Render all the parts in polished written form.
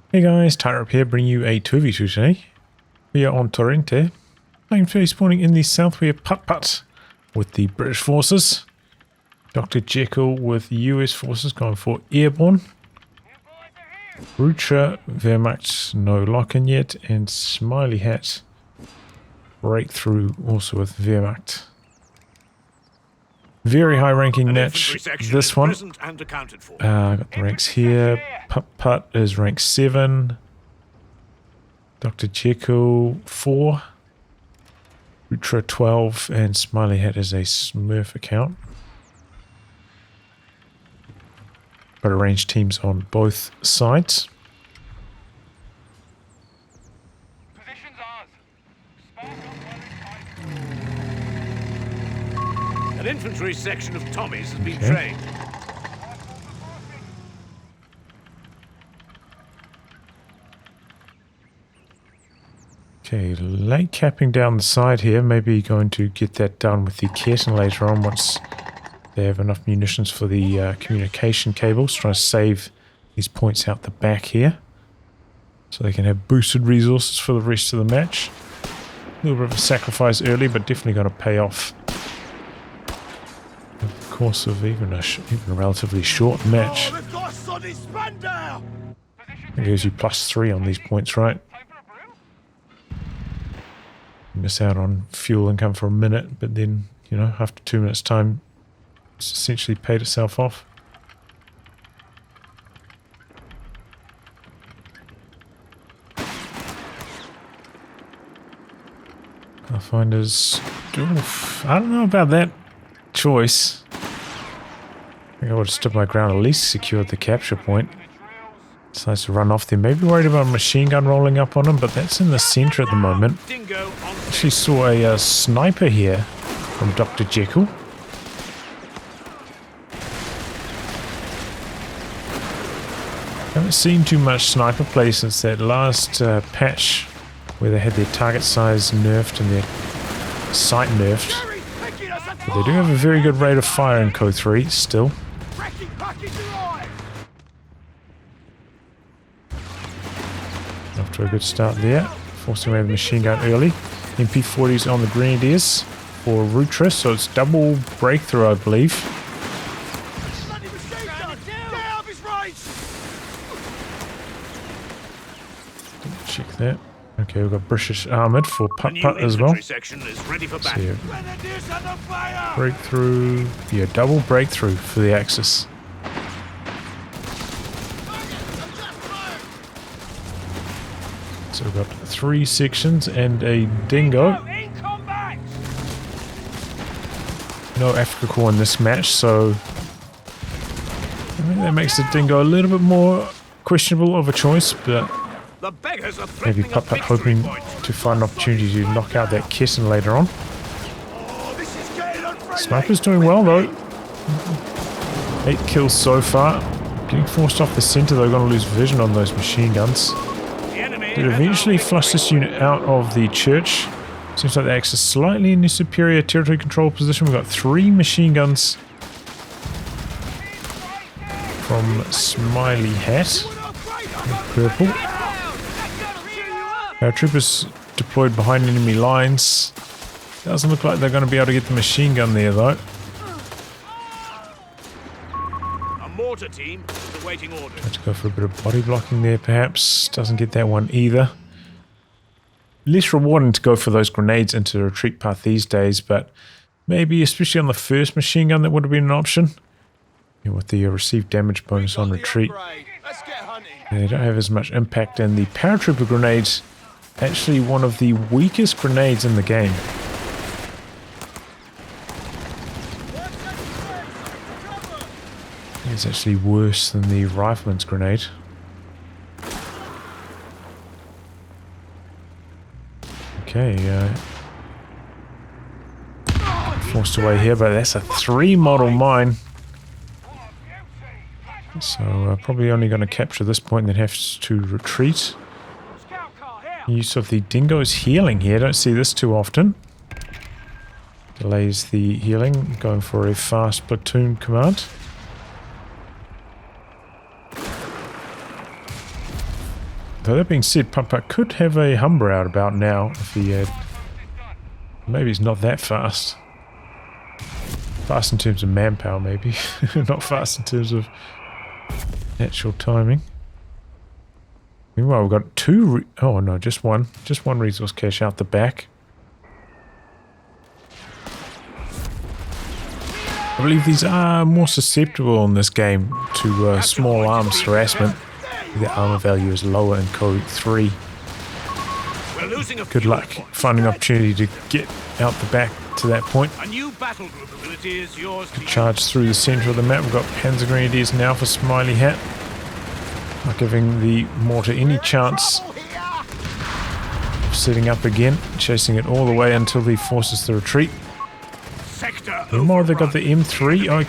Hey guys, Tightrope here, bringing you a 2v2 today. We are on Torrente, playing fairly spawning in the south. We have PutPut with the British forces, Dr. Jekyll with US forces going for Airborne, Rutra, Wehrmacht, no lock-in yet, and Smileyhat, Breathrough also with Wehrmacht. Very high ranking match, this one. Got the ranks here. PutPut is rank 7. Dr. Jekyll 4. Rutra 12. And Smileyhat is a Smurf account. Got arranged teams on both sides. An infantry section of Tommies has been trained. Okay, late capping down the side here. Maybe going to get that done with the Curtain later on once they have enough munitions for the communication cables. Trying to save these points out the back here so they can have boosted resources for the rest of the match. A little bit of a sacrifice early, but definitely going to pay off. Of course, of even a relatively short match. It gives you +3 on these points, right? You miss out on fuel income for a minute, but then, you know, after 2 minutes' time, it's essentially paid itself off. Pathfinders. Oof, I don't know about that choice. I think I would have stood my ground, at least secured the capture point. Decides to run off there. Maybe worried about a machine gun rolling up on him, but that's in the center at the moment. Actually saw a sniper here from Dr. Jekyll. Haven't seen too much sniper play since that last patch where they had their target size nerfed and their sight nerfed. But they do have a very good rate of fire in COH3 still. Off to a good start there. Forcing away the machine gun early. MP40s on the Grenadiers for Rutra, so it's double breakthrough, I believe. Check that. Okay, we've got British Armoured for PutPut as well. So yeah. Breakthrough. Yeah, double breakthrough for the Axis. So we've got 3 sections and a dingo. No Africa Corps in this match, so I think that makes the dingo a little bit more questionable of a choice, but maybe PutPut hoping to find an opportunity to knock out that Curtain later on. Sniper's doing well though. 8 kills so far. Getting forced off the center, they're going to lose vision on those machine guns. Did eventually flush this unit out of the church. Seems like the Axis is slightly in the superior territory control position. We've got 3 machine guns from Smileyhat. Purple. Paratroopers deployed behind enemy lines. Doesn't look like they're going to be able to get the machine gun there though. A mortar team is awaiting orders. Let's go for a bit of body blocking there perhaps. Doesn't get that one either. Less rewarding to go for those grenades into the retreat path these days, but maybe especially on the first machine gun that would have been an option. Yeah, with the received damage bonus on retreat. They don't have as much impact, and the paratrooper grenades actually one of the weakest grenades in the game. It's actually worse than the rifleman's grenade. Okay, forced away here, but that's a 3 model mine. So probably only going to capture this point and then have to retreat. Use of the dingo's healing here, don't see this too often. Delays the healing, going for a fast platoon command. Though that being said, PutPut could have a Humber out about now if he had... Maybe he's not that fast. Fast in terms of manpower, maybe. Not fast in terms of actual timing. Meanwhile, we've got two... oh no, just one. Just one resource cache out the back. I believe these are more susceptible in this game to small arms harassment. The armor value is lower in COH3. Good luck finding an opportunity to get out the back to that point. A new battle group ability is yours to Charge through the center of the map. We've got Panzer Grenadiers now for Smileyhat. Not giving the mortar any chance of setting up again. Chasing it all the way until he forces the retreat. Meanwhile, they've got the M3. Oh,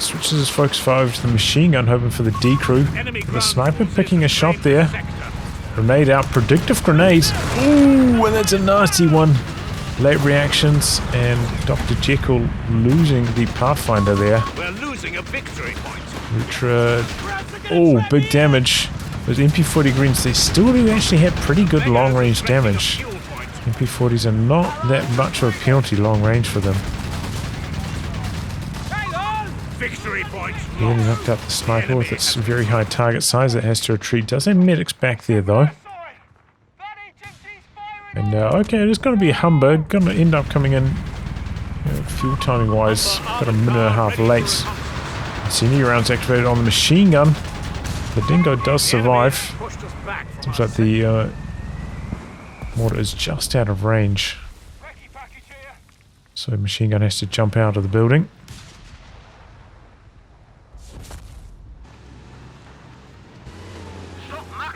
switches his focus fire over to the machine gun, hoping for the D crew. The sniper picking a shot there. Grenade out. Predictive grenades. Ooh, and that's a nasty one. Late reactions, and Dr. Jekyll losing the Pathfinder there. We're losing a victory point. Rutra. Oh, big damage. Those MP40 greens, they still do actually have pretty good long range damage. MP40s are not that much of a penalty long range for them. Victory point. Really knocked out the sniper with its very high target size. It has to retreat. Does have medics back there though. And okay, it is going to be a Humber. Going to end up coming in fuel timing wise. Got a minute and a half late. Senior rounds activated on the machine gun. The Dingo does survive. Seems like the mortar is just out of range. So machine gun has to jump out of the building.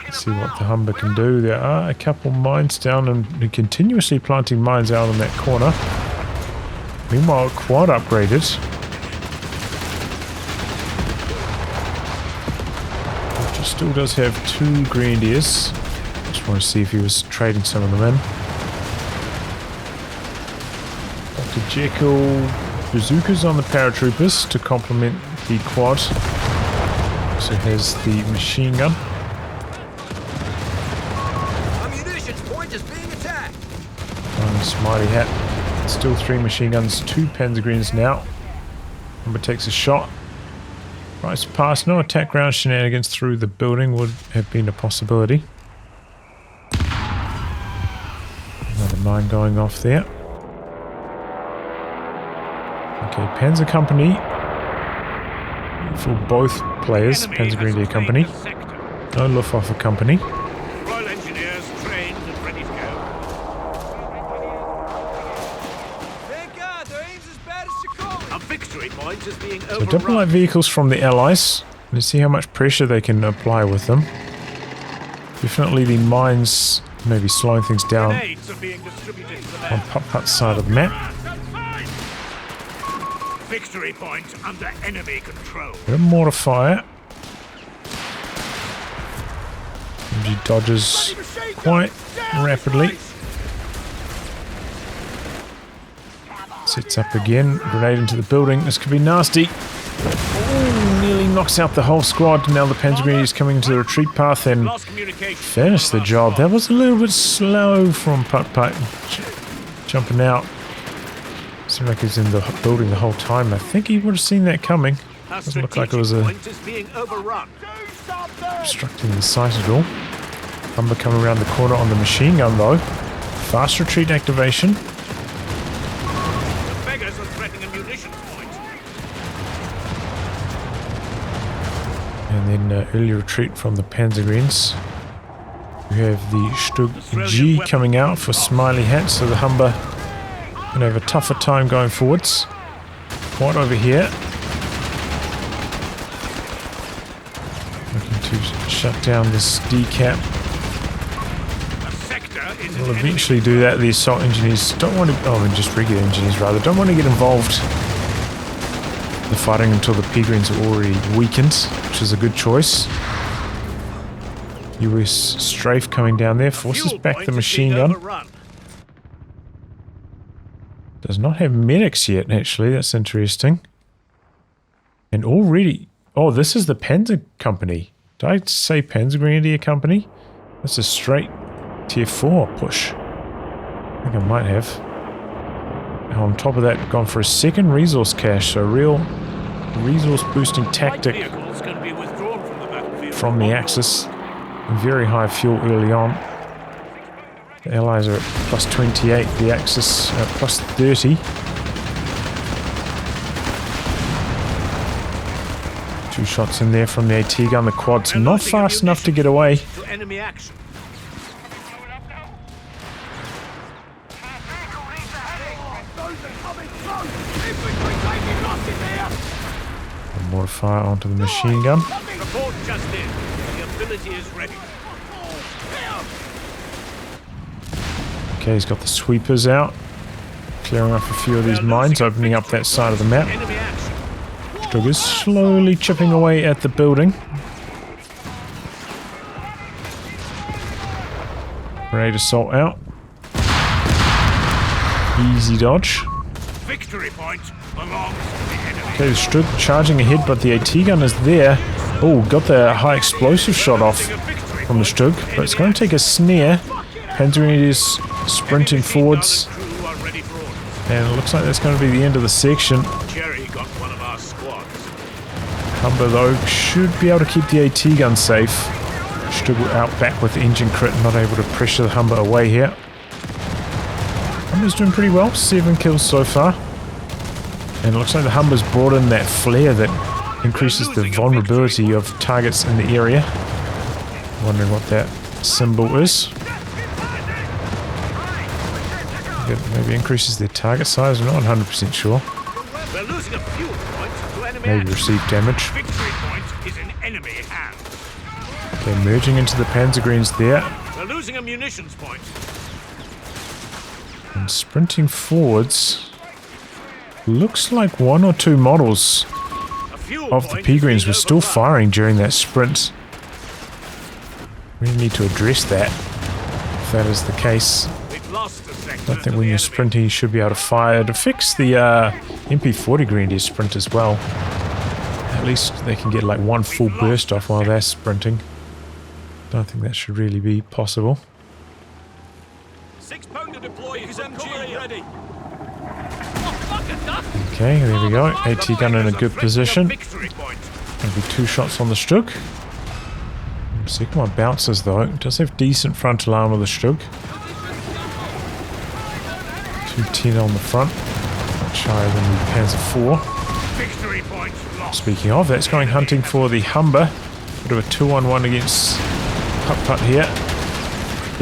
Let's see what the Humber can do. There are a couple mines down and continuously planting mines out in that corner. Meanwhile, quad upgraded. Which still does have 2 Grenadiers. Just want to see if he was trading some of them in. Dr. Jekyll, bazookas on the paratroopers to complement the quad. Also has the machine gun. Smileyhat. Still 3 machine guns, 2 Panzer Greens now. Humber takes a shot. Rise past. No attack ground shenanigans through the building would have been a possibility. Another mine going off there. Okay, Panzer Company for both players. Panzer Grenadier Company. No Luftwaffe Company. So double light vehicles from the Allies. Let's see how much pressure they can apply with them. Definitely the mines maybe slowing things down on PutPut's side of the map. Victory point under enemy control. Bit of mortar fire. MG dodges quite rapidly. Sets up again. Grenade into the building. This could be nasty. Ooh, nearly knocks out the whole squad. Now the Panzer Grenadiers coming into the retreat path and finish the job. That was a little bit slow from PutPut jumping out. Seemed like he was in the building the whole time. I think he would have seen that coming. Doesn't look like it was obstructing the sight at all. Humber coming around the corner on the machine gun though. Fast retreat activation. And then early retreat from the Panzer Greens. We have the Stug G coming out for Smileyhat, so the Humber going to have a tougher time going forwards. Quad over here. Looking to shut down this decap. We'll eventually do that. The assault engineers don't want to... oh, and just regular engineers rather. Don't want to get involved in the fighting until the P-Greens are already weakened, which is a good choice. US strafe coming down there. Forces back the machine gun. Does not have medics yet, actually. That's interesting. And already... oh, this is the Panzer Company. Did I say Panzer Grenadier Company? That's a straight tier 4 push. I think I might have. And on top of that, gone for a second resource cache, so real resource boosting tactic Can be withdrawn from the battlefield. from the Axis. Very high fuel early on. The Allies are at plus 28, the Axis plus 30. Two shots in there from the AT gun. The quad's not fast enough to get away. To enemy action. One more fire onto the machine gun. Report just in. The ability is ready. Okay, he's got the sweepers out. Clearing off a few of these mines, opening up that side of the map. Enemy action. Strugger's slowly chipping away at the building. Grenade assault out. Easy dodge. Victory point belongs to the enemy. Okay, the Strug charging ahead, but the AT gun is there. Oh, got the high explosive shot off from the Strug, but it's going to take a snare. Panzer is sprinting forwards, Crew are ready for orders. and it looks like that's going to be the end of the section. Jerry got one of our squads. Humber, though, should be able to keep the AT gun safe. Strug out back with the engine crit, not able to pressure the Humber away here. Humber's doing pretty well, 7 kills so far. And it looks like the Humber's brought in that flare that increases the vulnerability of targets in the area. Wondering what that symbol is. It maybe increases their target size, I'm not 100% sure. We're losing a fuel point to enemy Maybe action. receive damage. Victory point is in enemy hands. Okay, merging into the Panzer Greens there. We're losing a munitions point. And sprinting forwards. Looks like 1 or 2 models A fuel of the point P is Greens being were still overrun. firing during that sprint. We need to address that, if that is the case. We've lost the sector I to think the when you're enemy. sprinting, you should be able to fire. To fix the MP40 Grenadier sprint as well. At least they can get like one full burst off while they're sprinting. Don't think that should really be possible. 6-pounder deploy XMG ready. Okay, there we go. AT gun in a good position. Victory point. Gonna be 2 shots on the Strug. Second one bounces though. It does have decent frontal armor, the Strug. 210 on the front. Much higher than the Panzer IV. Victory point lost. Speaking of, that's going hunting for the Humber. Bit of a 2-on-1 against PutPut here.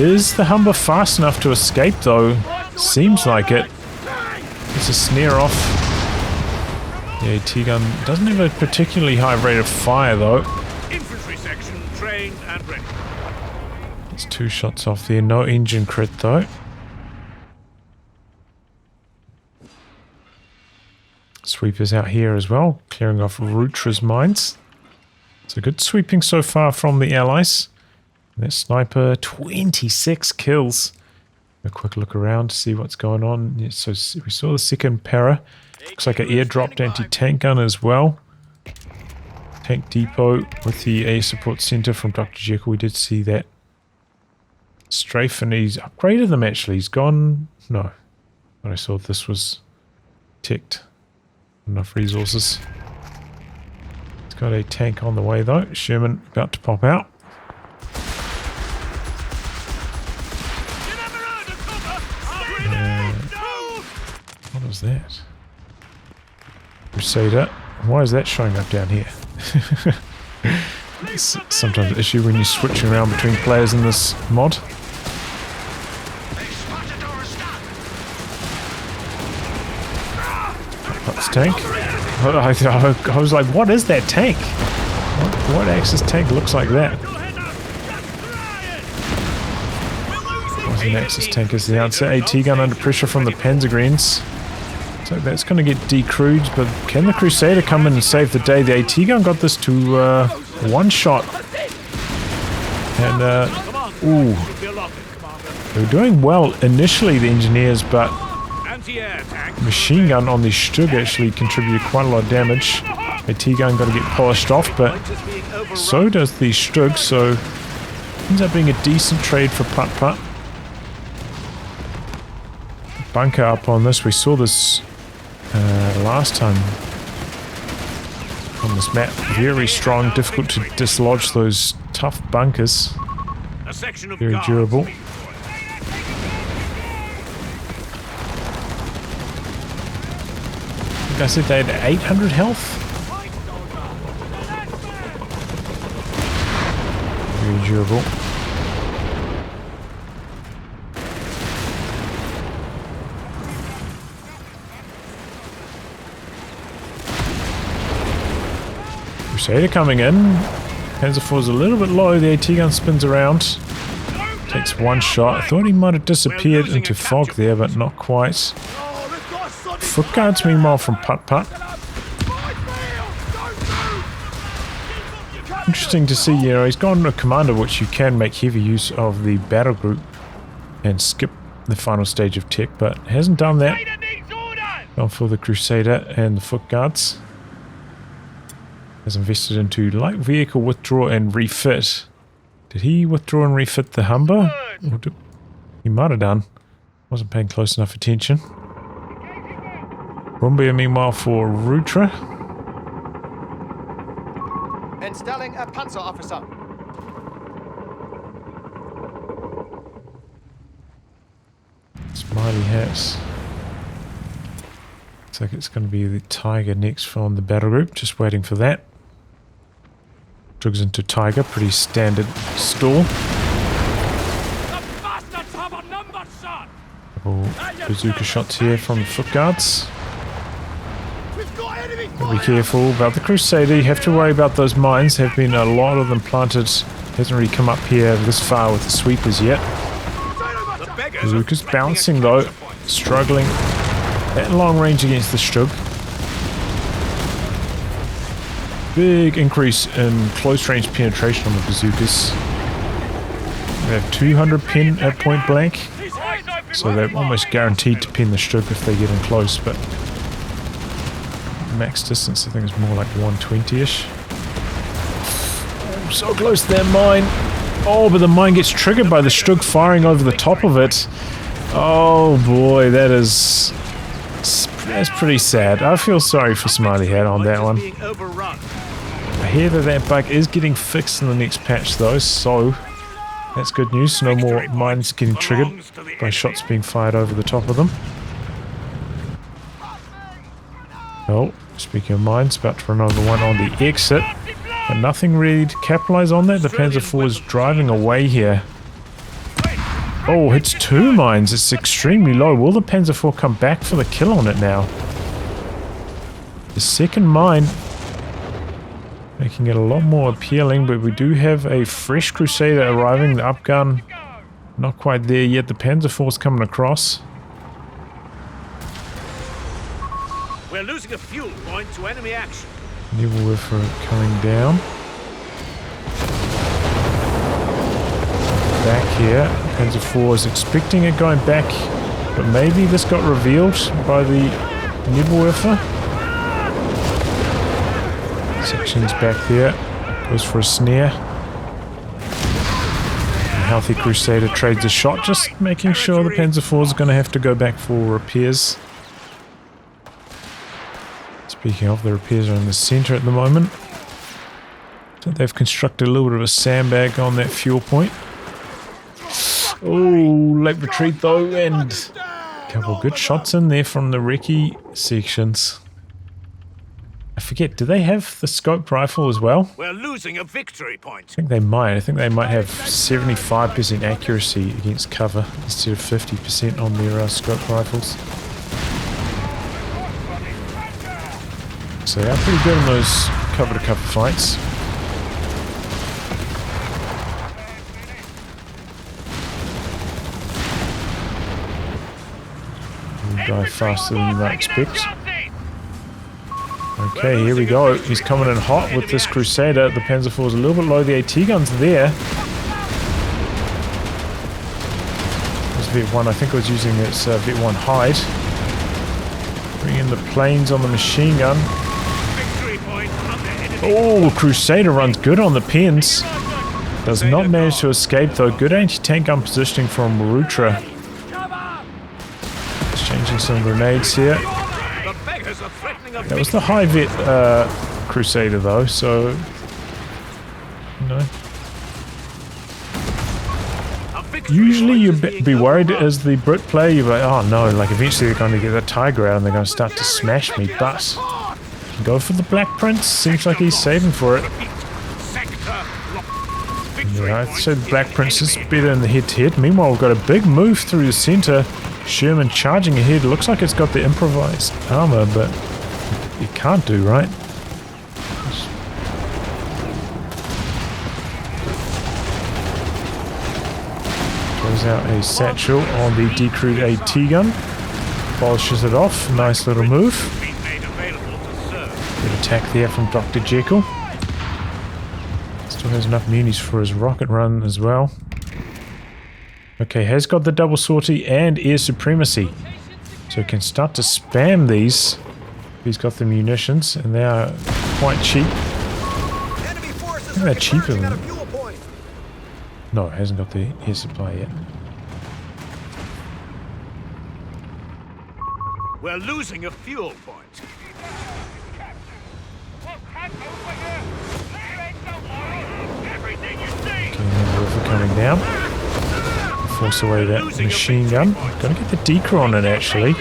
Is the Humber fast enough to escape though? Seems like it. It's a snare off. The AT gun doesn't have a particularly high rate of fire though. Infantry section trained and ready. It's 2 shots off there. No engine crit though. Sweepers out here as well, clearing off Rutra's mines. So good sweeping so far from the Allies. And that sniper, 26 kills. A quick look around to see what's going on. Yeah, so we saw the second para. Looks like an airdropped anti-tank gun as well. Tank depot with the air support center from Dr. Jekyll. We did see that strafe, and he's upgraded them actually. He's gone... No. But I saw this was ticked. Enough resources. It's got a tank on the way though. Sherman about to pop out. What was that? Crusader. Why is that showing up down here? It's sometimes an issue when you're switching around between players in this mod. That's tank. I was like, what is that tank? What Axis tank looks like that? Was an Axis tank is the answer. AT gun under pressure from the Panzer Greens. So that's going to get decrewed, but can the Crusader come in and save the day? The AT gun got this to 1 shot. And, ooh. They were doing well initially, the engineers, but machine gun on the Strug actually contributed quite a lot of damage. AT gun got to get polished off, but so does the Strug, so Ends up being a decent trade for PutPut. Bunker up on this. We saw this last time on this map. Very strong, difficult to dislodge those tough bunkers. A section of Very durable. I think I said they had 800 health. Very durable. Crusader coming in. Panzer IV is a little bit low. The AT gun spins around. Takes one shot. I thought he might have disappeared into fog there, but not quite. Foot guards meanwhile from PutPut. Interesting to see, you know, he's gone to a commander which you can make heavy use of the battle group and skip the final stage of tech, but hasn't done that. Gone for the Crusader and the foot guards. Has invested into light vehicle withdraw and refit. Did he withdraw and refit the Humber? He might have done. Wasn't paying close enough attention. Brombeer meanwhile for Rutra. Installing a Panzer officer. Smileyhat. Looks like it's going to be the Tiger next from the battle group. Just waiting for that. Drugs into Tiger, pretty standard stall. Couple bazooka shots here from the foot guards. Be careful about the Crusader. You have to worry about those mines. Have been a lot of them planted. Hasn't really come up here this far with the sweepers yet. Bazooka's bouncing though, struggling at long range against the Stug. Big increase in close range penetration on the bazookas. We have 200 pin at point blank, so they're almost guaranteed to pin the Stug if they get in close, but max distance I think is more like 120-ish. Oh, so close to that mine. Oh, but the mine gets triggered by the Stug firing over the top of it. Oh boy, that's pretty sad. I feel sorry for Smileyhat on that one. I hear that bug is getting fixed in the next patch though, so that's good news. No more mines getting triggered by shots being fired over the top of them. Oh, speaking of mines, about to run over one on the exit, but nothing really to capitalize on that. The Panzer IV is driving away here. Oh, hits two mines. It's extremely low. Will the Panzer IV come back for the kill on it now? The second mine, making it a lot more appealing, but we do have a fresh Crusader arriving. The upgun, not quite there yet. The Panzer IV is coming across. We're losing a fuel point to enemy action. Wehrmacht coming down. Back here. Panzer IV is expecting it going back, but maybe this got revealed by the Wehrmacht. Section's back there. Goes for a snare. The healthy Crusader trades a shot, just making sure the Panzer IV is going to have to go back for repairs. Speaking of, the repairs are in the center at the moment. So they've constructed a little bit of a sandbag on that fuel point. Oh, late retreat though, and a couple good shots in there from the recce sections. I forget, do they have the scoped rifle as well? We're losing a victory point. I think they might. I think they might have 75% accuracy against cover instead of 50% on their scoped rifles. So they are pretty good in those cover-to-cover fights. We'll die faster than you might expect. Okay, here we go. He's coming in hot with this Crusader. The Panzer IV is a little bit low. The AT gun's there. This Vet1, I think I was using its Vet1 hide. Bring in the planes on the machine gun. Oh, Crusader runs good on the pins. Does not manage to escape though. Good anti-tank gun positioning from Rutra. Exchanging some grenades here. That was the high vet Crusader though, so you know. Usually you'd be worried as the Brit player, you're like, oh no, like eventually they're going to get the Tiger out and they're going to start to smash me, but go for the Black Prince, seems like he's saving for it. Yeah, I'd say the Black Prince is better in the head-to-head. Meanwhile, we've got a big move through the center. Sherman charging ahead. Looks like it's got the improvised armor, but it can't do, right? Throws out a satchel on the decrewed AT gun. Polishes it off. Nice little move. Good attack there from Dr. Jekyll. Still has enough munis for his rocket run as well. Okay, has got the double sortie and air supremacy. So he can start to spam these. He's got the munitions and they are quite cheap. I think they're cheaper than... No, it hasn't got the air supply yet. We're losing a fuel point. Coming down. Force away that machine gun. Gonna get the decoy on it actually.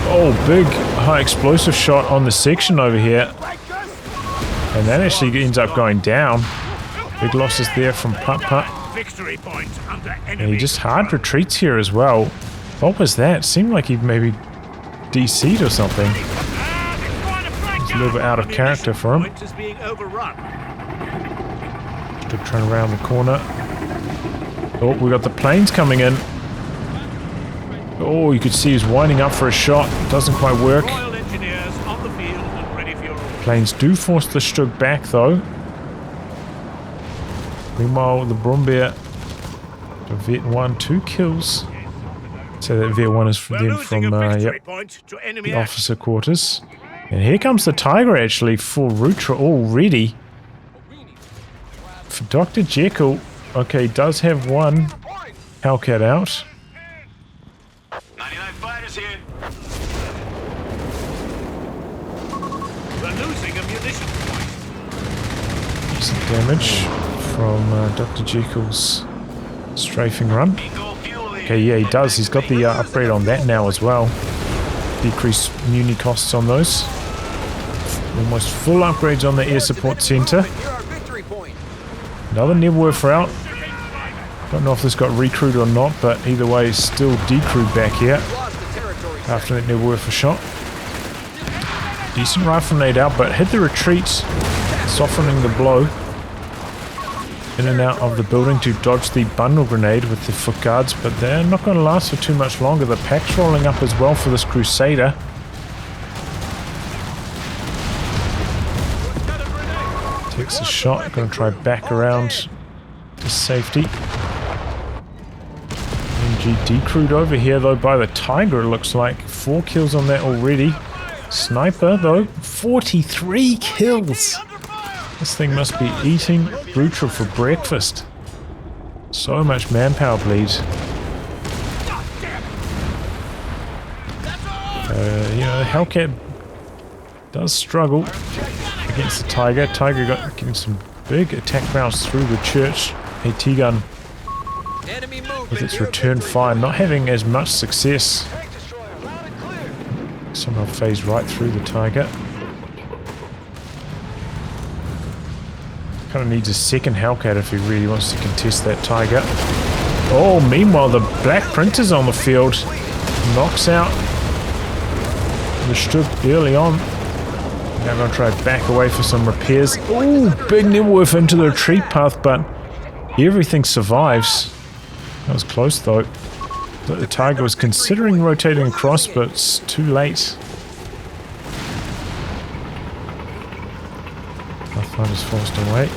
Oh, big high explosive shot on the section over here. And that actually ends up going down. Big losses there from PutPut. And he just hard retreats here as well. What was that? Seemed like he maybe DC'd or something. It's a little bit out of character for him. Good turn around the corner. Oh, we got the planes coming in. Oh, you could see he's winding up for a shot. Doesn't quite work. Planes do force the Stug back though. Meanwhile, the Brumbeer, the Vet 1, 2 kills. So that Vet 1 is from the officer quarters. And here comes the Tiger actually for Rutra already. For Dr. Jekyll, okay, does have one Hellcat out. 99 fighters here. We're losing a munition point. Decent damage from Dr. Jekyll's strafing run. Okay, yeah, he does. He's got the upgrade on that now as well. Decreased muni costs on those. Almost full upgrades on the air support center. Another Nebworth route. Don't know if this got recrewed or not, but either way, still decrewed back here. After that Nebworth shot. Decent rifle nade out, but hit the retreat, softening the blow. In and out of the building to dodge the bundle grenade with the foot guards, but they're not going to last for too much longer. The pack's rolling up as well for this Crusader. Takes a shot, going to try back around to safety. MG decrewed over here though by the Tiger, it looks like. 4 kills on that already. Sniper though, 43 kills! This thing must be eating Rutra for breakfast. So much manpower bleed. You know, Hellcat does struggle against the Tiger. Tiger getting some big attack rounds through the church. AT gun with its return fire not having as much success. Somehow phased right through the Tiger. Kind of needs a second Hellcat if he really wants to contest that Tiger. Oh, meanwhile the Black Prince is on the field. Knocks out the Stug early on. Now I'm going to try back away for some repairs. Oh, big Nebworth into the retreat path, but everything survives. That was close though. The Tiger was considering rotating across, but it's too late. Pathfinder's forced away.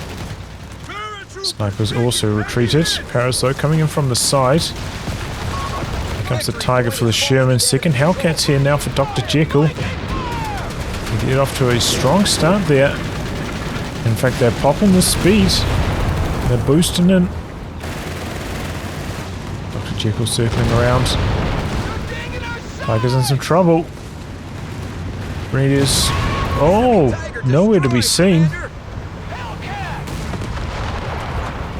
Sniper's also retreated. Paris though coming in from the side. Here comes the Tiger for the Sherman. Second Hellcat's here now for Dr. Jekyll. We get off to a strong start there. In fact, they're popping the speed. They're boosting in. Dr. Jekyll circling around. Tiger's in some trouble. Grenadiers. Oh, nowhere to be seen.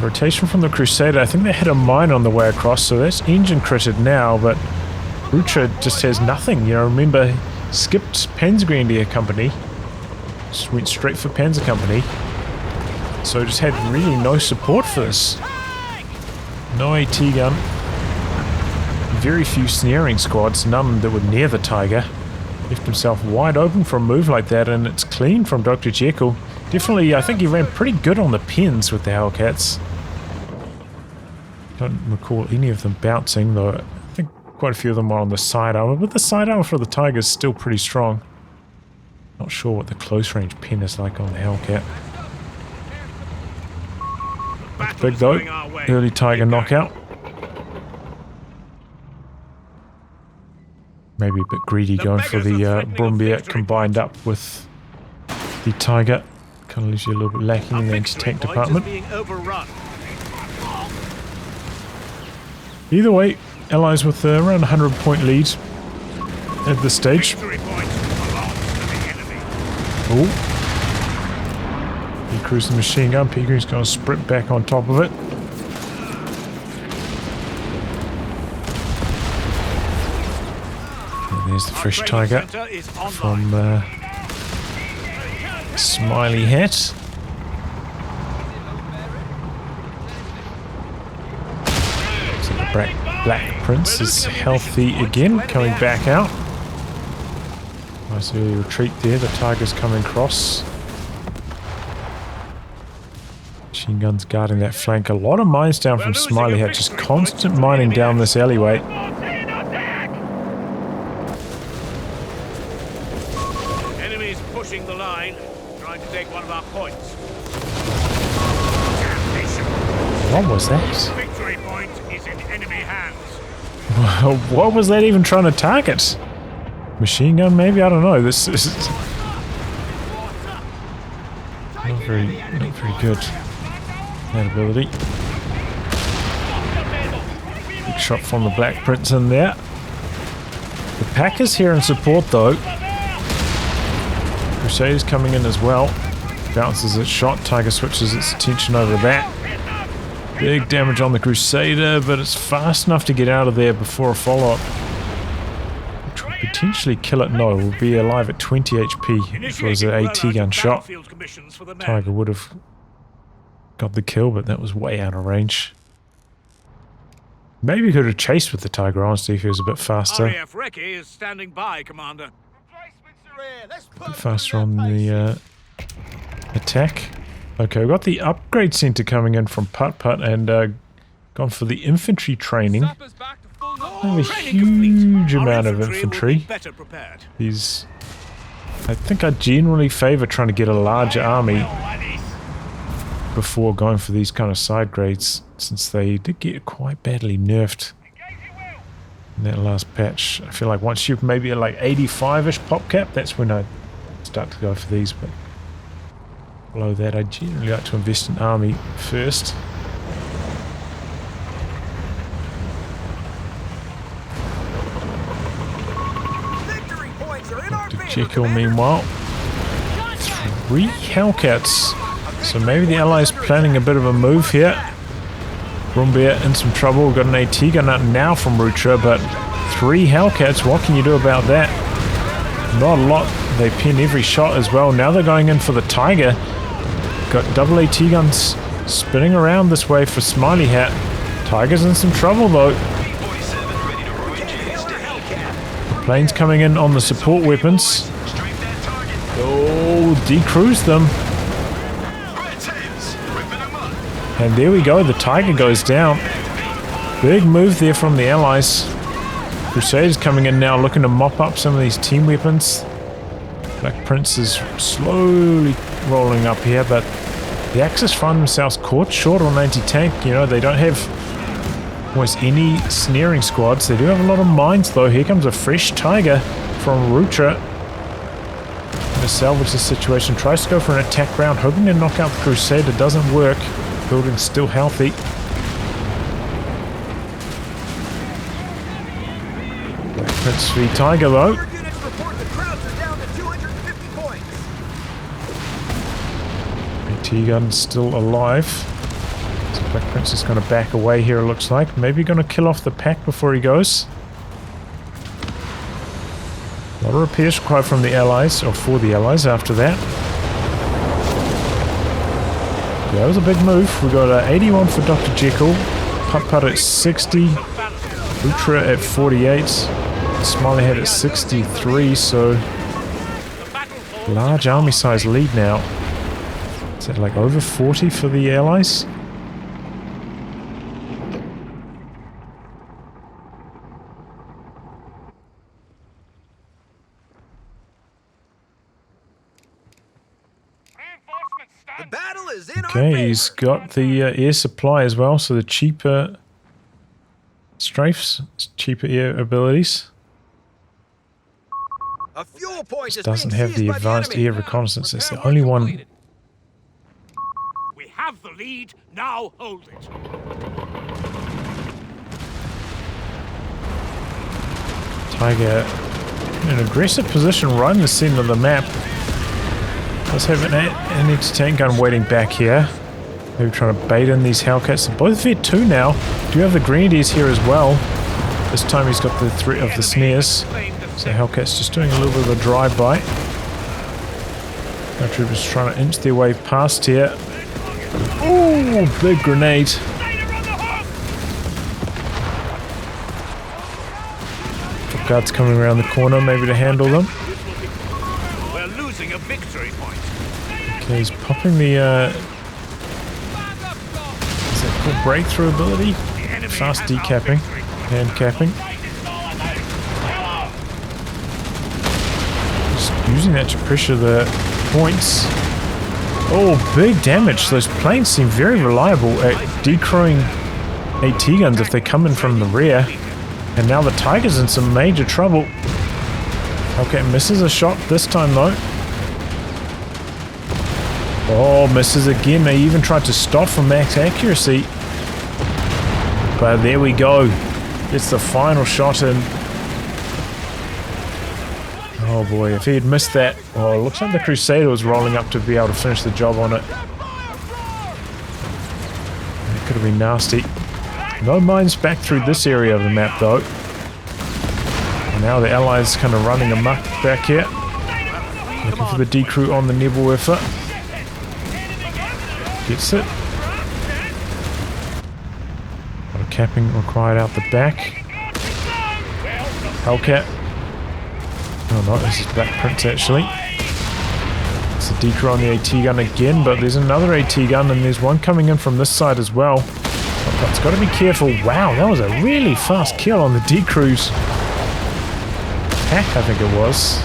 Rotation from the Crusader. I think they hit a mine on the way across, so that's engine critted now, but Rutra just has nothing. You know, remember, skipped Panzer Grenadier Company. Just went straight for Panzer Company. So just had really no support for this. No AT gun. Very few snaring squads, none that were near the Tiger. Left himself wide open for a move like that, and it's clean from Dr. Jekyll. Definitely, I think he ran pretty good on the pins with the Hellcats. Don't recall any of them bouncing, though I think quite a few of them are on the side armor, but the side armor for the Tiger is still pretty strong. Not sure what the close range pin is like on the Hellcat. Big though, early Tiger knockout. Maybe a bit greedy going for the Brumbier combined up with the Tiger. Kind of leaves you a little bit lacking in the anti-tank department. Either way, Allies with around 100-point lead at this stage. Oh. He cruising the machine gun. Pegri's going to sprint back on top of it. And there's the fresh Tiger from Smileyhat. So the Black Prince is healthy again, coming back out. Nice early retreat there. The Tiger's coming across. Machine guns guarding that flank. A lot of mines down from Smileyhat, just constant mining down this alleyway. Enemies pushing the line, trying to take one of our points. What was that? Victory point is in enemy hands. What was that even trying to target? Machine gun, maybe? I don't know. This is not very good. That ability. Big shot from the Black Prince in there. The pack is here in support though. Crusader's coming in as well. Bounces its shot. Tiger switches its attention over that. Big damage on the Crusader, but it's fast enough to get out of there before a follow-up. Potentially kill it. No, we'll be alive at 20 HP. If it was an AT gun shot, Tiger would have got the kill, but that was way out of range. Maybe he could have chased with the Tiger, honestly, if he was a bit faster. RAF Recce is standing by, Commander. A bit faster on the attack. Okay, we've got the upgrade center coming in from PutPut and gone for the infantry training. I have a huge amount of infantry. These, I think I generally favour trying to get a larger army before going for these kind of side grades, since they did get quite badly nerfed in that last patch. I feel like once you're maybe at like 85-ish pop cap, that's when I start to go for these, but below that I generally like to invest in army first. Jekyll, meanwhile, 3 Hellcats. So maybe the Allies planning a bit of a move here. Brumbier in some trouble. We've got an AT gun out now from Rutra, but 3 Hellcats. What can you do about that? Not a lot. They pin every shot as well. Now they're going in for the Tiger. Got double AT guns spinning around this way for Smileyhat. Tiger's in some trouble though. Planes coming in on the support weapons. Oh, decruise them. And there we go, the Tiger goes down. Big move there from the Allies. Crusaders coming in now looking to mop up some of these team weapons. Black Prince is slowly rolling up here, but the Axis find themselves caught short on anti-tank. You know, they don't have almost any snaring squads. They do have a lot of mines though. Here comes a fresh Tiger from Rutra. salvage the situation. Tries to go for an attack round, hoping to knock out the Crusader. Doesn't work. Building's still healthy. Black Prince v Tiger though. AT gun still alive. So Black Prince is going to back away here, it looks like. Maybe going to kill off the pack before he goes. A lot of repairs required from the Allies, or for the Allies after that. Yeah, that was a big move. We got 81 for Dr. Jekyll, PutPut at 60, Rutra at 48, Smileyhat at 63, so large army size lead now. Is that like over 40 for the Allies? Okay, he's got the air supply as well, so the cheaper strafes, cheaper air abilities. A fuel point Just doesn't have the advanced air reconnaissance. It's the only one. We have the lead, now hold it. Tiger in an aggressive position right in the center of the map. Let's have an anti-tank gun waiting back here. Maybe trying to bait in these Hellcats. They're both V2 now. Do you have the Grenadiers here as well? This time he's got the threat of the snares. So Hellcat's just doing a little bit of a drive-by. Our troopers trying to inch their way past here. Ooh, big grenade. Guards coming around the corner, maybe to handle them. We're losing a victory point. Okay, he's popping the is that called breakthrough ability? Fast decapping, hand capping. Just using that to pressure the points. Oh, big damage. Those planes seem very reliable at decrewing AT guns if they come in from the rear. And now the Tiger's in some major trouble. Okay, misses a shot this time though. Oh, misses again. They even tried to stop from max accuracy. But there we go. It's the final shot in. Oh boy, if he had missed that. Oh, it looks like the Crusader was rolling up to be able to finish the job on it. It could have been nasty. No mines back through this area of the map though. And now the Allies kind of running amok back here. Looking for the decrew on the Nebelwerfer. Gets it. A lot of capping required out the back. Hellcat. Oh no, this is Black Prince actually. It's a decrew on the AT gun again, but there's another AT gun and there's one coming in from this side as well. It's got to be careful. Wow, that was a really fast kill on the decrews. Pack, I think it was.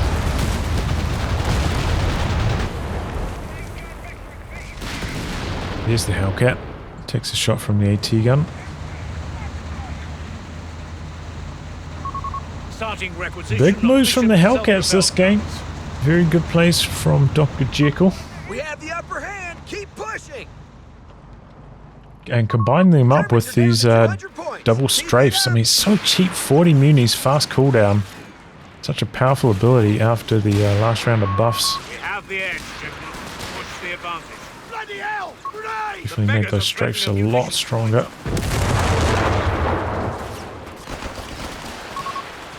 There's the Hellcat. Takes a shot from the AT gun. Big moves from the Hellcats this game. Very good plays from Dr. Jekyll. We have the upper hand. Keep pushing. And combine them up with these double strafes. I mean, so cheap. 40 munis, fast cooldown. Such a powerful ability after the last round of buffs. We have the edge. Push the advantage. Bloody hell! Grenade! Definitely made those strafes a lot stronger.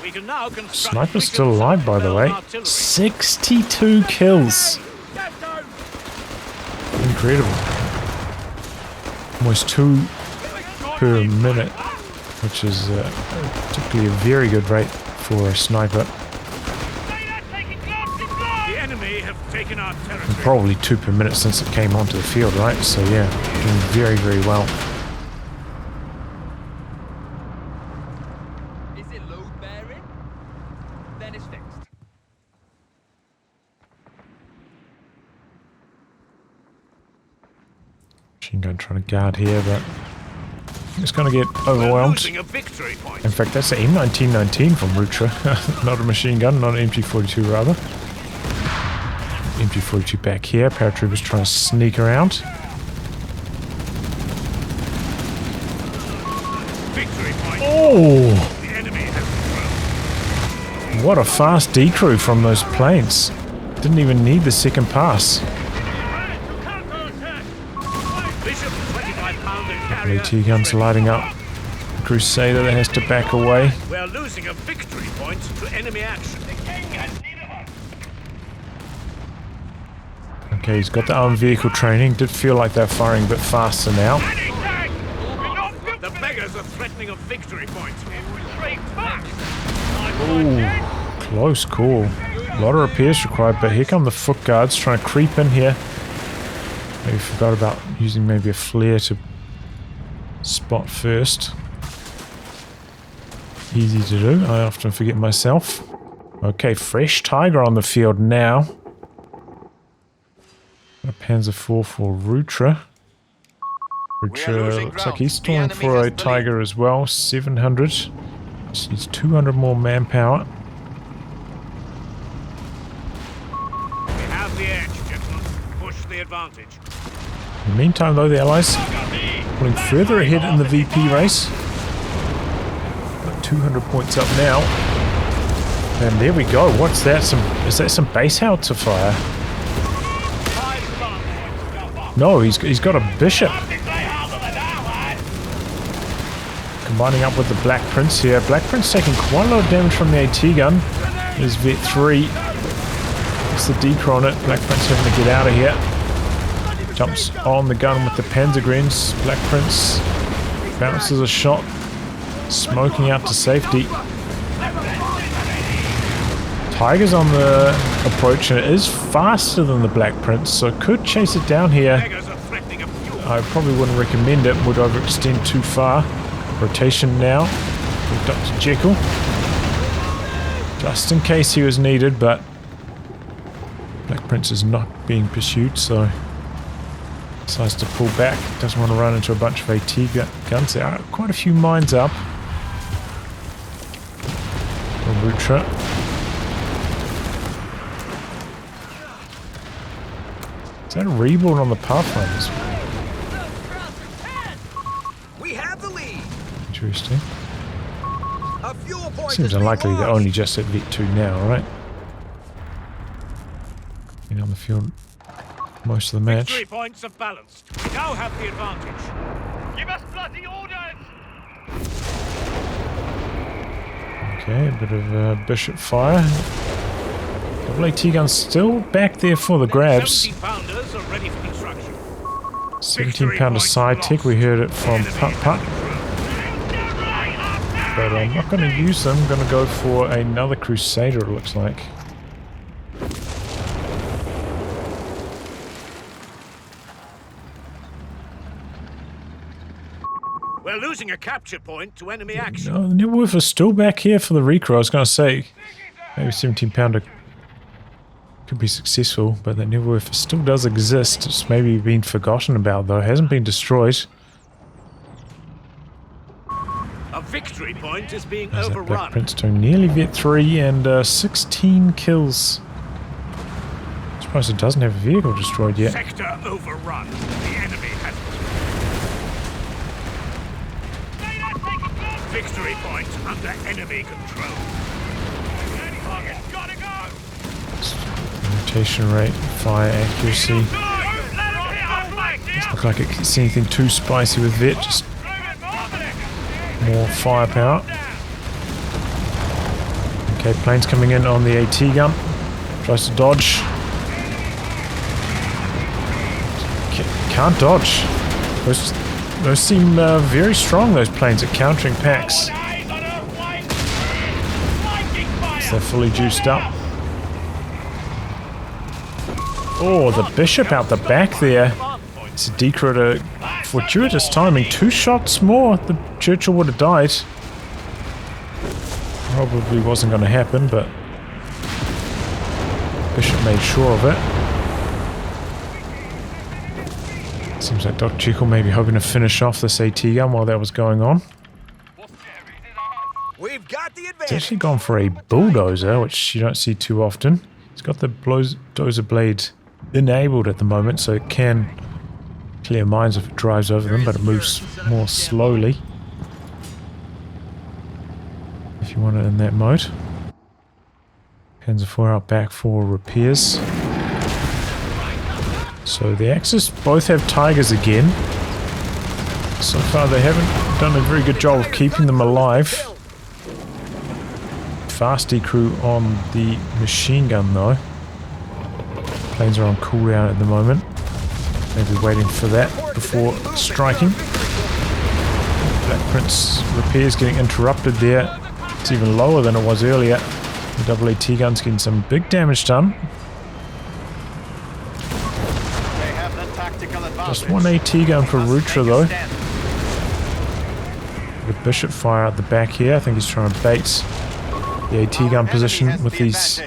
We can now Sniper's still alive, by the way. 62 kills. Incredible. Almost 2 per minute, which is typically a very good rate for a sniper. The enemy have taken our territory. And probably 2 per minute since it came onto the field, right? So yeah, doing very, very well. Is it load bearing? Then it's fixed. Machine gun trying to guard here, but it's going to get overwhelmed. In fact, that's an M1919 from Rutra. Not a machine gun, not an MG42 rather. MG42 back here. Paratroopers trying to sneak around. Victory point. Oh! The enemy has control. What a fast decrew from those planes. Didn't even need the second pass. Bishop 25-pounder carrier. AT guns lighting up. Crusader that has to back away. We're losing a victory point to enemy action. Okay, he's got the armed vehicle training. Did feel like they're firing a bit faster now. The beggars are threatening a victory point. Ooh, close call. A lot of repairs required, but here come the foot guards trying to creep in here. Maybe forgot about using maybe a flare to spot first. Easy to do. I often forget myself. Okay, fresh Tiger on the field now. A Panzer IV for Rutra. Rutra looks like he's stalling for a Tiger as well. 700. Just needs 200 more manpower. We have the edge, Jekyll. Push the advantage. In the meantime, though, the Allies pulling further ahead in the VP race. 200 points up now. And there we go. What's that? Is that some base howitzer fire? No, he's got a bishop. Combining up with the Black Prince here. Black Prince taking quite a lot of damage from the AT gun. There's Vet 3. It's the decoy on it. Black Prince having to get out of here. Jumps on the gun with the Panzer Grens. Black Prince bounces a shot. Smoking out to safety. Tiger's on the approach and it is faster than the Black Prince, so could chase it down here. I probably wouldn't recommend it, would overextend too far. Rotation now with Dr. Jekyll. Just in case he was needed, but Black Prince is not being pursued, so decides to pull back. Doesn't want to run into a bunch of AT guns. There are quite a few mines up. Rutra. Is that a rebuild on the Pathfinders? We have the lead. Interesting. A fuel point Seems has been unlikely they're launched. only just at Vet 2 now, right? Been on the field most of the match. 3 points of balance. We now have the advantage. Give us bloody orders! Okay, a bit of bishop fire. Double AT gun still back there for the grabs. 70-pounders are ready for construction. 17-pounder side tick. We heard it from PutPut. But I'm not going to use them. I'm going to go for another Crusader, it looks like. We're losing a capture point to enemy action. No, the Nibwolf is still back here for the recruit. I was going to say, maybe 17-pounder could be successful, but the Nibwolf still does exist. It's maybe been forgotten about, though. It hasn't been destroyed. A victory point is being There's that Black overrun. Prince doing nearly Vet 3 and 16 kills. I'm surprised it doesn't have a vehicle destroyed yet. Sector overrun. The enemy has victory point under enemy control. Gotta go. Rotation rate, fire accuracy. Doesn't look like it's anything too spicy with Vet, just more firepower. Okay, planes coming in on the AT gun. Tries to dodge. Can't dodge. Those seem very strong, those planes, at countering packs. So they're fully juiced up. Oh, the bishop out the back there. It's a decruit, a fortuitous timing. 2 shots more, the Churchill would have died. Probably wasn't going to happen, but Bishop made sure of it. Seems like Dr. Jekyll may be hoping to finish off this AT gun while that was going on. We've got the He's advantage. actually gone for a bulldozer, which you don't see too often. He's got the bulldozer blade enabled at the moment, so it can clear mines if it drives over them, but it moves more slowly if you want it in that mode. Panzer IV out back for repairs. So the Axis both have Tigers again. So far they haven't done a very good job of keeping them alive. Fast decrew on the machine gun though. Planes are on cooldown at the moment. Maybe waiting for that before striking. Black Prince repairs getting interrupted there. It's even lower than it was earlier. The AT gun's getting some big damage done. Just one AT gun for Rutra though. The Bishop fire at the back here. I think he's trying to bait the AT gun position with these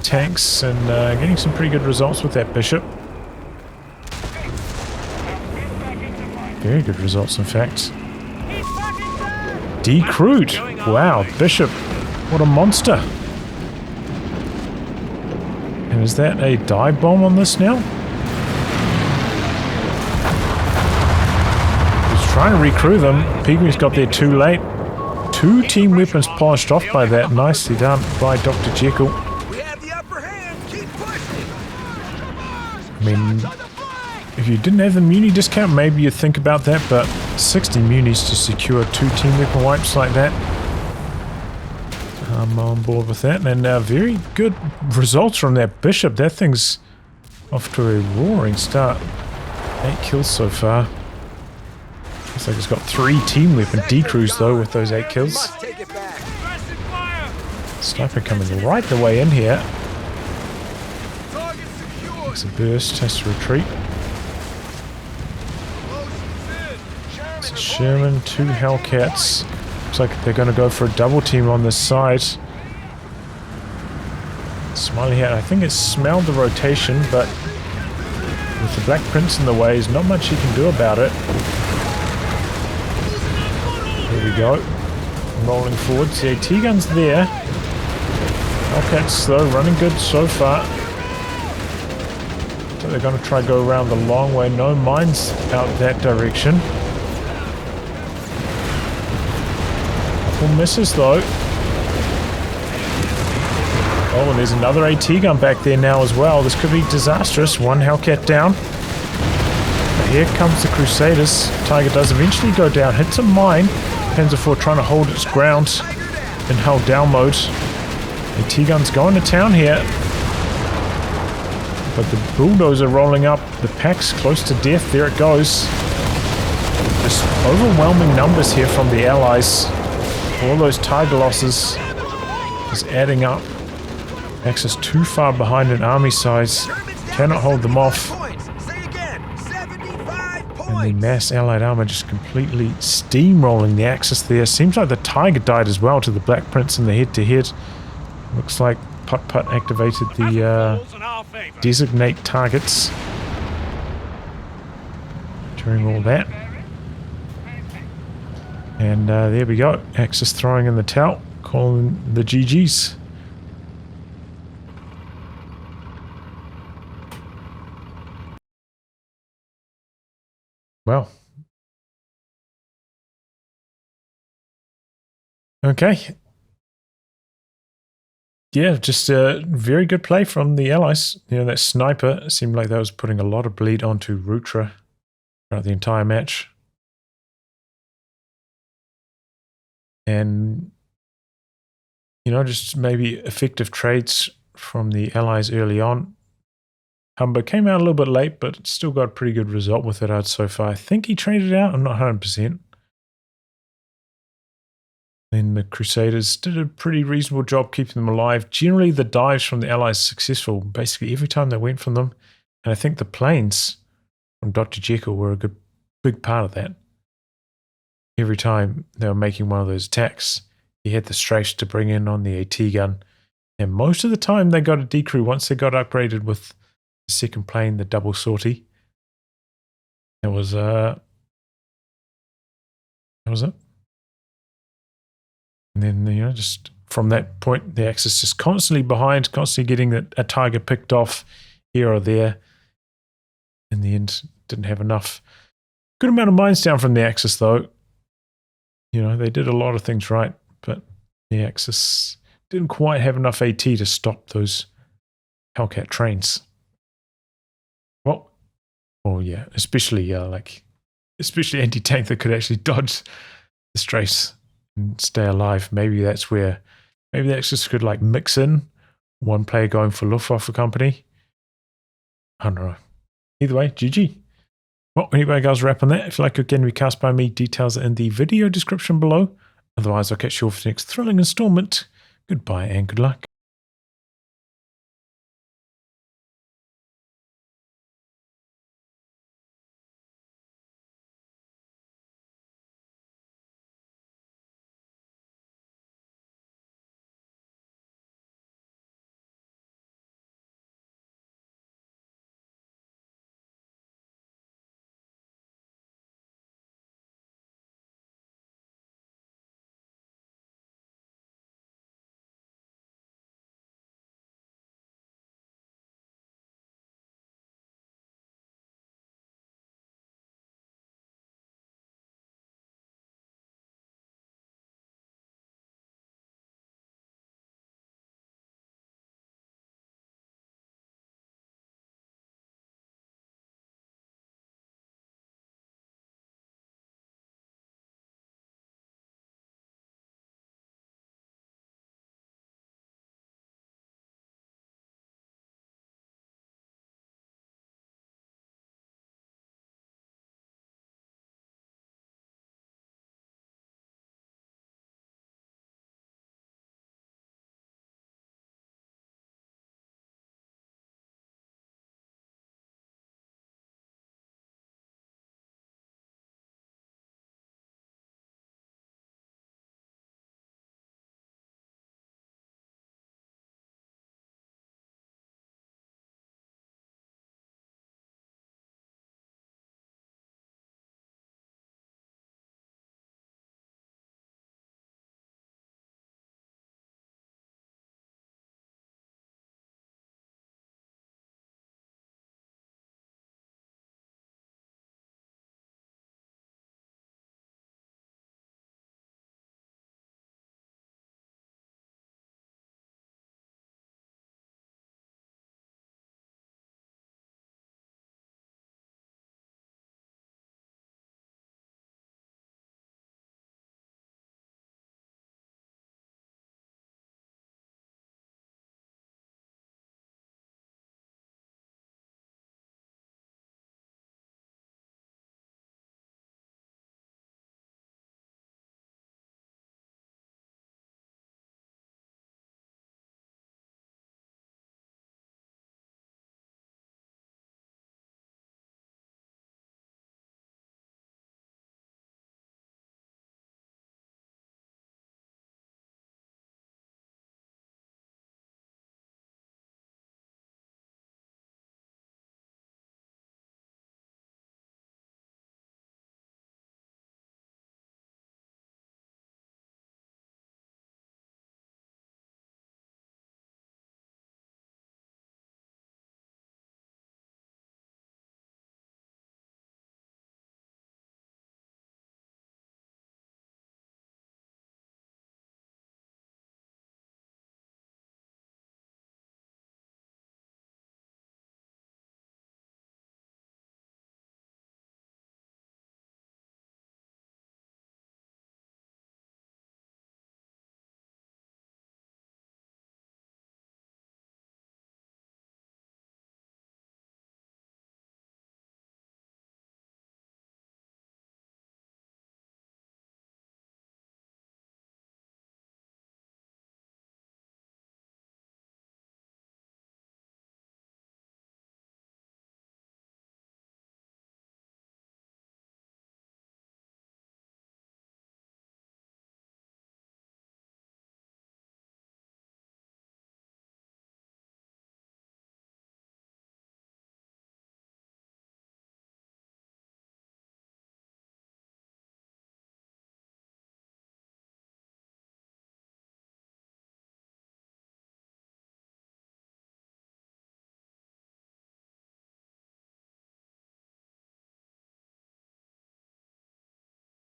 tanks and getting some pretty good results with that Bishop. Very good results in fact. Decrewed! Wow, Bishop. What a monster. And is that a dive bomb on this now? He's trying to recrew them. Pygmies got there too late. 2 team weapons polished off by that. Nicely done by Dr. Jekyll. We have the upper hand. Keep pushing. I mean, if you didn't have the Muni discount, maybe you'd think about that, but 60 Munis to secure 2 team weapon wipes like that. I'm on board with that, and very good results from that Bishop. That thing's off to a roaring start. 8 kills so far. Looks like it's got 3 team weapon decrews though with those 8 kills. Sniper coming right the way in here. Makes a burst, has to retreat. It's a Sherman, 2 Hellcats. Looks like they're going to go for a double team on this side. Smileyhat, I think it's smelled the rotation, but with the Black Prince in the way, there's not much he can do about it. There we go. Rolling forwards. The AT gun's there. Hellcats though, running good so far. So they're going to try to go around the long way. No mines out that direction. Misses though. Oh, and there's another AT gun back there now as well. This could be disastrous. 1 Hellcat down. But here comes the Crusaders. Tiger does eventually go down. Hits a mine. Panzer IV trying to hold its ground in held down mode. AT gun's going to town here. But the bulldozer rolling up. The pack's close to death. There it goes. Just overwhelming numbers here from the Allies. All those Tiger losses is adding up. Axis too far behind in army size. Cannot hold them off. And the mass allied armor just completely steamrolling the Axis there. Seems like the Tiger died as well to the Black Prince in the head-to-head. Looks like PutPut activated the designate targets during all that. And there we go. Axis throwing in the towel, calling the GGs. Well. Okay. Yeah, just a very good play from the Allies. You know, that sniper seemed like that was putting a lot of bleed onto Rutra throughout the entire match. And, you know, just maybe effective trades from the Allies early on. Humber came out a little bit late, but still got a pretty good result with it out so far. I think he traded out. I'm not 100%. Then the Crusaders did a pretty reasonable job keeping them alive. Generally, the dives from the Allies successful. Basically, every time they went from them. And I think the planes from Dr. Jekyll were a big part of that. Every time they were making one of those attacks, he had the strafes to bring in on the AT gun. And most of the time they got a decrew once they got upgraded with the second plane, the double sortie. That was it. And then, you know, just from that point, the Axis just constantly behind, constantly getting a target picked off here or there. In the end, didn't have enough. Good amount of mines down from the Axis, though. You know, they did a lot of things right, but the Axis didn't quite have enough AT to stop those Hellcat trains. Well, oh yeah, especially especially anti-tank that could actually dodge the strays and stay alive. Maybe that's where, maybe the Axis could like mix in one player going for Luftwaffe company. I don't know. Either way, GG. Well, anyway, guys, wrap on that. If you like again, recast by me, details are in the video description below. Otherwise, I'll catch you all for the next thrilling installment. Goodbye and good luck.